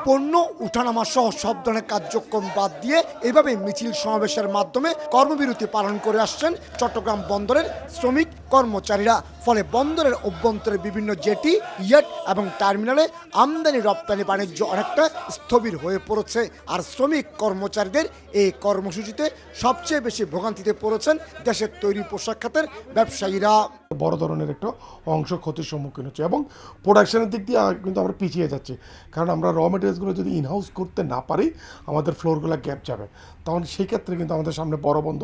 পণ্য উঠানামা সহ সব ধরনের কার্যক্রম বাদ দিয়ে এভাবে মিছিল সমাবেশের মাধ্যমে কর্মবিরতি পালন করে আসছেন চট্টগ্রাম বন্দরের শ্রমিক কর্মচারীরা। ফলে বন্দরের অভ্যন্তরে বিভিন্ন জেটি, ইয়াট এবং টার্মিনালে আমদানি রপ্তানি বাণিজ্য অনেকটা স্থবির হয়ে পড়েছে। আর শ্রমিক কর্মচারীদের এই কর্মসূচিতে সবচেয়ে বেশি ভোগান্তিতে পড়েছেন দেশের তৈরি পোশাক খাতের ব্যবসায়ীরা। বড় ধরনের একটা অংশ ক্ষতির সম্মুখীন হচ্ছে এবং প্রোডাকশনের দিক দিয়ে কিন্তু আমরা পিছিয়ে যাচ্ছি, কারণ আমরা র মেটেরিয়ালসগুলো যদি ইনহাউস করতে না পারি আমাদের ফ্লোরগুলো গ্যাপ যাবে, তখন সেই ক্ষেত্রে কিন্তু আমাদের সামনে বড় বন্ধ।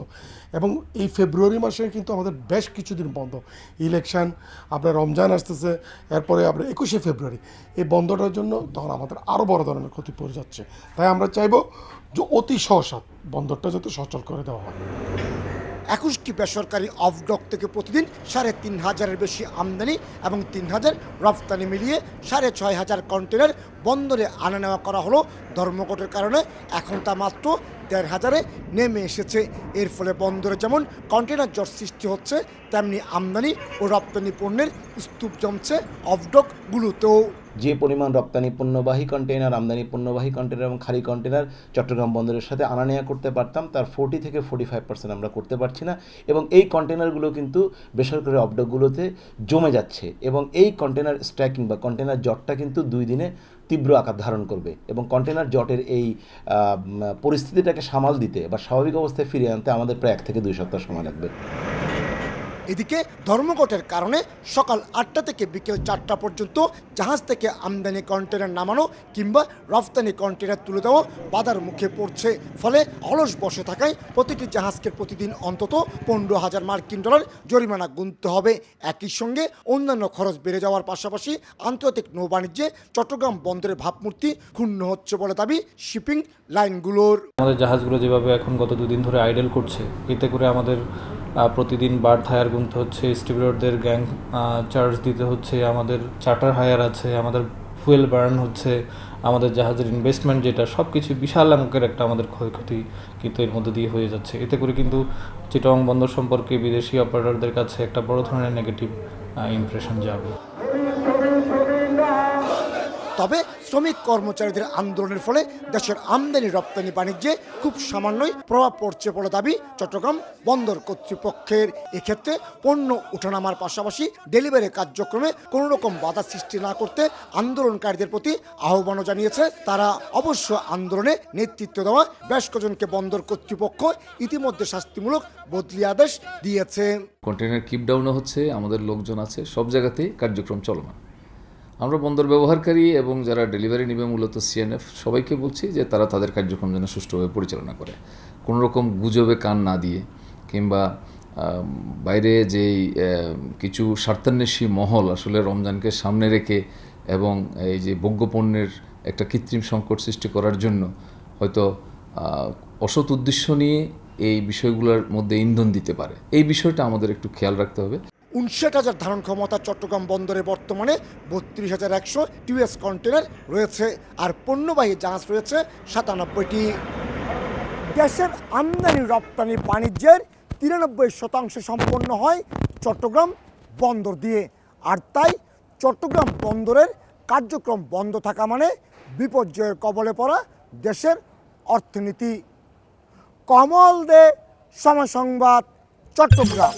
এবং এই ফেব্রুয়ারি মাসে কিন্তু আমাদের বেশ কিছুদিন বন্ধ, ইলেকশন, আপনার রমজান আসতেছে, এরপরে আপনার 21শে ফেব্রুয়ারি, এই বন্ধটার জন্য তখন আমাদের আরও বড় ধরনের ক্ষতি পড়ে যাচ্ছে। তাই আমরা চাইব যে অতি সহসাৎ বন্দরটা যাতে সচল করে দেওয়া হয়। 21টি বেসরকারি অফডক থেকে প্রতিদিন ৩,৫০০-এর বেশি আমদানি এবং ৩,০০০ রপ্তানি মিলিয়ে ৬,৫০০ কন্টেনার বন্দরে আনা নেওয়া করা হলো। ধর্মঘটের কারণে এখন তা মাত্র ১,৫০০-এ নেমে এসেছে। এর ফলে বন্দরে যেমন কন্টেনার জট সৃষ্টি হচ্ছে, তেমনি আমদানি ও রপ্তানি পণ্যের স্তূপ জমছে অফডকগুলোতেও। যে পরিমাণ রপ্তানি পণ্যবাহী কন্টেইনার, আমদানি পণ্যবাহী কন্টেইনার এবং খালি কন্টেইনার চট্টগ্রাম বন্দরের সাথে আনা নেওয়া করতে পারতাম, তার 40 থেকে 45% আমরা করতে পারছি না। এবং এই কন্টেইনারগুলো কিন্তু বেসরকারি অফডকগুলোতে জমে যাচ্ছে এবং এই কন্টেইনার স্ট্যাকিং বা কন্টেইনার জটটা কিন্তু 2 দিনে তীব্র আকার ধারণ করবে এবং কন্টেইনার জটের এই পরিস্থিতিটাকে সামাল দিতে বা স্বাভাবিক অবস্থায় ফিরিয়ে আনতে আমাদের প্রায় 1 থেকে 2 সপ্তাহ সময় লাগবে। এদিকে ধর্মঘটের কারণে সকাল 8টা থেকে বিকেল 4টা পর্যন্ত জাহাজ থেকে আমদানি কন্টেনার নামানো কিংবা রফতানি কন্টেনার তুলে দেওয়া বাধার মুখে পড়ছে। ফলে অলস বসে থাকায় প্রতিটি জাহাজকে প্রতিদিন অন্তত 15,000 মার্কিন ডলার জরিমানা গুনতে হবে। একই সঙ্গে অন্যান্য খরচ বেড়ে যাওয়ার পাশাপাশি আন্তর্জাতিক নৌবাণিজ্যে চট্টগ্রাম বন্দরের ভাবমূর্তি ক্ষুণ্ণ হচ্ছে বলে দাবি শিপিং লাইনগুলোর। আমাদের জাহাজগুলো যেভাবে এখন গত 2 দিন ধরে আইডেল করছে, এতে করে আমাদের প্রতিদিন বার্থ হায়ার গুনতে হচ্ছে, স্টিবিউরদের গ্যাং চার্জ দিতে হচ্ছে, আমাদের চার্টার হায়ার আছে, আমাদের ফুয়েল বার্ন হচ্ছে, আমাদের জাহাজের ইনভেস্টমেন্ট যেটা, সব কিছু বিশাল অঙ্কের একটা আমাদের ক্ষয়ক্ষতি কিন্তু এর মধ্যে দিয়ে হয়ে যাচ্ছে। এতে করে কিন্তু চিটাগং বন্দর সম্পর্কে বিদেশি অপারেটরদের কাছে একটা বড় ধরনের নেগেটিভ ইমপ্রেশন যাবে। তবে শ্রমিক কর্মচারীদের আন্দোলনের ফলে দেশের আমদানি রপ্তানি বাণিজ্যে খুব সামান্যই প্রভাব পড়ছে বলে দাবি চট্টগ্রাম বন্দর কর্তৃপক্ষের। এক্ষেত্রে পণ্য ওঠানামার পাশাপাশি ডেলিভারি কার্যক্রমে কোনো রকম বাধা সৃষ্টি না করতে আন্দোলনকারীদের প্রতি আহ্বানও জানিয়েছে তারা। অবশ্য আন্দোলনে নেতৃত্ব দেওয়া বেশ কজনকে বন্দর কর্তৃপক্ষ ইতিমধ্যে শাস্তিমূলক বদলি আদেশ দিয়েছে। কন্টেনার কিপ ডাউনও হচ্ছে, আমাদের লোকজন আছে, সব জায়গাতেই কার্যক্রম চলমান। আমরা বন্দর ব্যবহারকারী এবং যারা ডেলিভারি নেবে মূলত সিএনএফ সবাইকে বলছি যে তারা তাদের কার্যক্রম যেন সুষ্ঠুভাবে পরিচালনা করে, কোনো রকম গুজবে কান না দিয়ে কিংবা বাইরে যেই কিছু স্বার্থান্বেষী মহল আসলে রমজানকে সামনে রেখে এবং এই যে ভোগ্যপণ্যের একটা কৃত্রিম সংকট সৃষ্টি করার জন্য হয়তো অসৎ উদ্দেশ্য নিয়ে এই বিষয়গুলোর মধ্যে ইন্ধন দিতে পারে, এই বিষয়টা আমাদের একটু খেয়াল রাখতে হবে। 59,000 ধারণ ক্ষমতা চট্টগ্রাম বন্দরে বর্তমানে 32,100 টিউএস কন্টেনার রয়েছে আর পণ্যবাহী জাহাজ রয়েছে 97টি। দেশের আমদানি রপ্তানি বাণিজ্যের 93% সম্পন্ন হয় চট্টগ্রাম বন্দর দিয়ে। আর তাই চট্টগ্রাম বন্দরের কার্যক্রম বন্ধ থাকা মানে বিপর্যয়ের কবলে পড়া দেশের অর্থনীতি। কমল দে, সময় সংবাদ, চট্টগ্রাম।